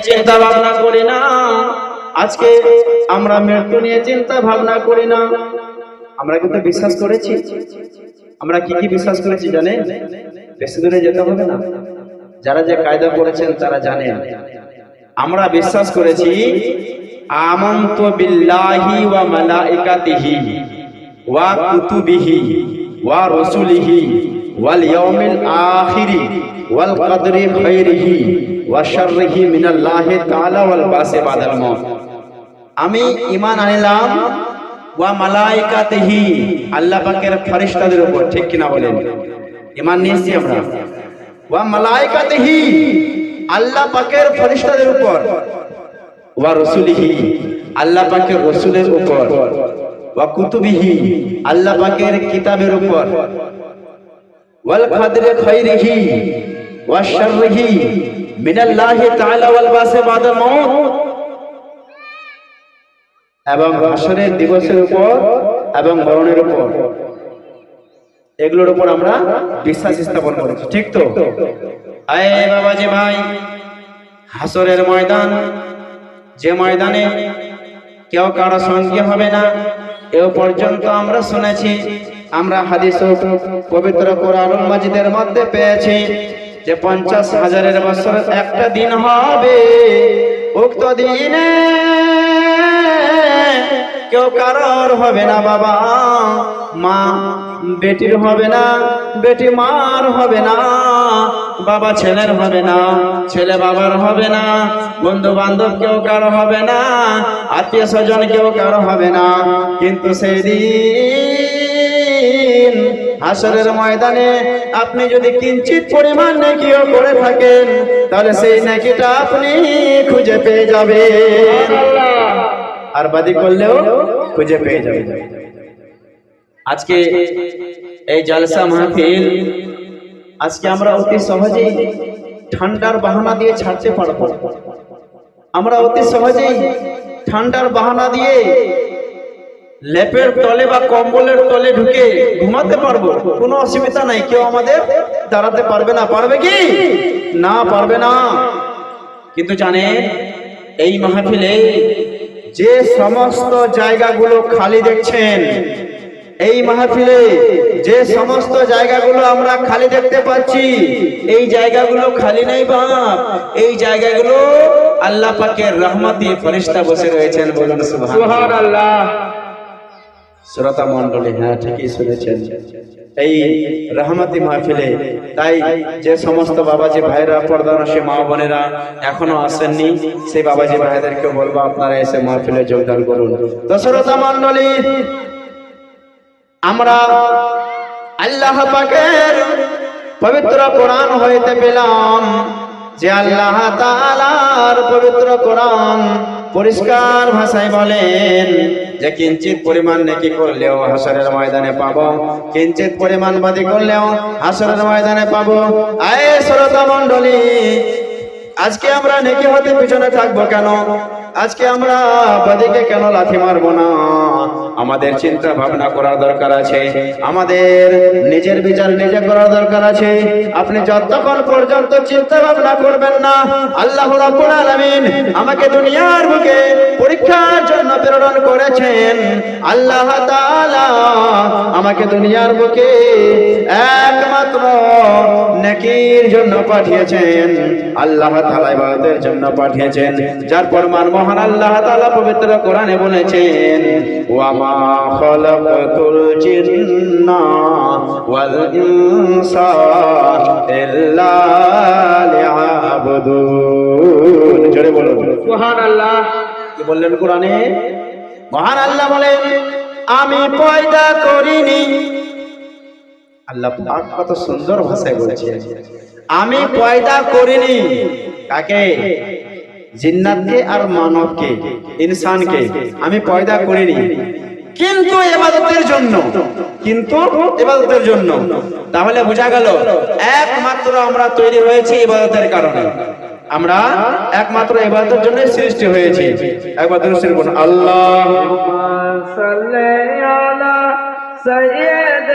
চিন্তা ভাবনা করি না। আজকে আমরা মৃত্যু নিয়ে চিন্তা ভাবনা করি না। আমরা কিন্তু বিশ্বাস করেছি। আমরা কি কি বিশ্বাস করেছি জানেন? বেশি দূরে যেতে হবে না, যারা যে কায়দা করেছেন তারা জানেন। আমরা বিশ্বাস করেছি আমানতু বিল্লাহি ওয়া মালাইকাতিহি ওয়া কুতুবিহি ওয়া রাসূলিহি ওয়াল ইয়াউমিল আখিরি ওয়াল কদরি খাইরিহি ওয়া শাররিহি মিনাল্লাহি তাআলা ওয়াল বাসি বাদাল মাউত। আমি ঈমান আনলাম ওয়া মালাইকাতিহি, আল্লাহ পাকের ফেরেশতাদের উপর, ঠিক কিনা বলেন? ঈমান নিয়েছি আমরা। ওয়া মালাইকাতিহি, আল্লাহ পাকের ফেরেশতাদের উপর। ওয়া রাসূলিহি, আল্লাহ পাকের রাসূলের উপর। ওয়া কুতুবিহি, আল্লাহ পাকের কিতাবের উপর। ওয়াল কদরি খাইরিহি ওয়া শাররিহি মিনাল্লাহি তাআলা ওয়াল বাসি বাদাল মাউত, এবং হাসরের দিবসের উপর এবং মরণের উপর। এগুলোর উপর আমরা বিশ্বাস স্থাপন করেছি, ঠিক তো? আয় বাবাজি ভাই, হাসরের ময়দান, যে ময়দানে কেউ কারো সঙ্গী হবে না, এও পর্যন্ত আমরা শুনেছি। আমরা হাদিস ও পবিত্র কোরআনুল মাজিদের মধ্যে পেয়েছি যে 50,000 বছর একটা দিন হবে। উক্ত দিনে কেউ কারোর হবে না বাবা, মা বেটির হবে না, বেটি মার হবে না, বাবা ছেলের হবে না, ছেলে বাবার হবে না, বন্ধু বান্ধব কেউ কারো হবে না, আত্মীয় স্বজন কেউ কারো হবে না। কিন্তু সেই দিন হাসরের ময়দানে আপনি যদি কিঞ্চিত পরিমাণ নেকিও করে থাকেন, তাহলে সেই নেকিটা আপনি খুঁজে পেয়ে যাবেন, আর বাদি করলেও খুঁজে পেয়ে যাবে। আজকে এই জলসা মাহফিল, আজকে আমরা অতি সহজেই ঠান্ডার বাহানা দিয়ে ছাড়তে পারবো। আমরা অতি সহজেই ঠান্ডার বাহানা দিয়ে লেপের তলে বা কম্বলের তলে ঢুকে ঘুমাতে পারবো, কোনো অসুবিধা নাই। কেউ আমাদের দাঁড়াতে পারবে না। পারবে কি? না, পারবে না। কিন্তু জানেন, এই মাহফিলে যে সমস্ত জায়গাগুলো খালি দেখছেন, এই মাহফিলে যে সমস্ত জায়গাগুলো আমরা খালি দেখতে পাচ্ছি, এই জায়গাগুলো খালি নেই বাপ। এই জায়গাগুলো আল্লাহ পাকের রহমতি ফেরেশতা বসে রয়েছেন। বলুন সুবহানাল্লাহ। শ্রোতা মণ্ডলী, হ্যাঁ ঠিকই শুনেছেন, এই রহমতি মাহফিলে। তাই যে সমস্ত বাবাজি ভাইরা, পর্দানশী মা বোনেরা এখনো আসেননি, সেই বাবাজি ভাইদেরকে বলবো আপনারা এসে মাহফিলে যোগদান করুন। তো শ্রোতা মণ্ডলী, আমরা আল্লাহ পাকের পবিত্র কোরআন হইতে পেলাম যে আল্লাহ তাআলার পবিত্র কোরআন পরিষ্কার ভাষায় বলেন যে কিঞ্চিত পরিমাণ নেকি করলেও হাসরের ময়দানে পাবো, কিঞ্চিত পরিমাণ বাদি করলেও হাসরের ময়দানে পাবো। আয় শ্রোতা মণ্ডলী, আজকে আমরা নেকি হতে পিছনে থাকবো কেন? আজকে আমরা বাদিকে কেন লাথি মারবো না? আমাদের চিন্তা ভাবনা করার দরকার আছে, আমাদের নিজের বিচার নিজে করার দরকার আছে। আপনি যতক্ষণ পর্যন্ত চিন্তা ভাবনা করবেন না, আল্লাহ রাব্বুল আলামিন আমাকে দুনিয়ার বুকে পরীক্ষার জন্য প্রেরণ করেছেন। আল্লাহ তাআলা আমাকে দুনিয়ার বুকে একমাত্র নেকির জন্য পাঠিয়েছেন, আল্লাহ তাআলা ইবাদতের জন্য পাঠিয়েছেন। যার প্রমাণ মহান আল্লাহ তাআলা পবিত্র কোরআনে বলেছেন, ওয়া মা খালাকাতুল জিন্না ওয়াল ইনসা ইল্লা লিয়াবুদুন। জোরে বলুন সুবহানাল্লাহ। কি বললেন কোরআনে? মহান আল্লাহ বলেন, আমি পয়দা করিনি। আল্লাহ পাক কত সুন্দর ভাষায় বলছে, আমি পয়দা করিনি। কাকে? জিন্নাতকে আর মানবকে, ইনসানকে আমি পয়দা করিনি, কিন্তু ইবাদতের জন্য, কিন্তু ইবাদতের জন্য। তাহলে বোঝা গেল একমাত্র আমরা তৈরি হয়েছি ইবাদতের কারণে। আমরা একমাত্র ইবাদতের জন্য সৃষ্টি হয়েছি। একবার দরুদ পড়ুন, আল্লাহুম্মা সাল্লি আলা সাইয়্যিদ।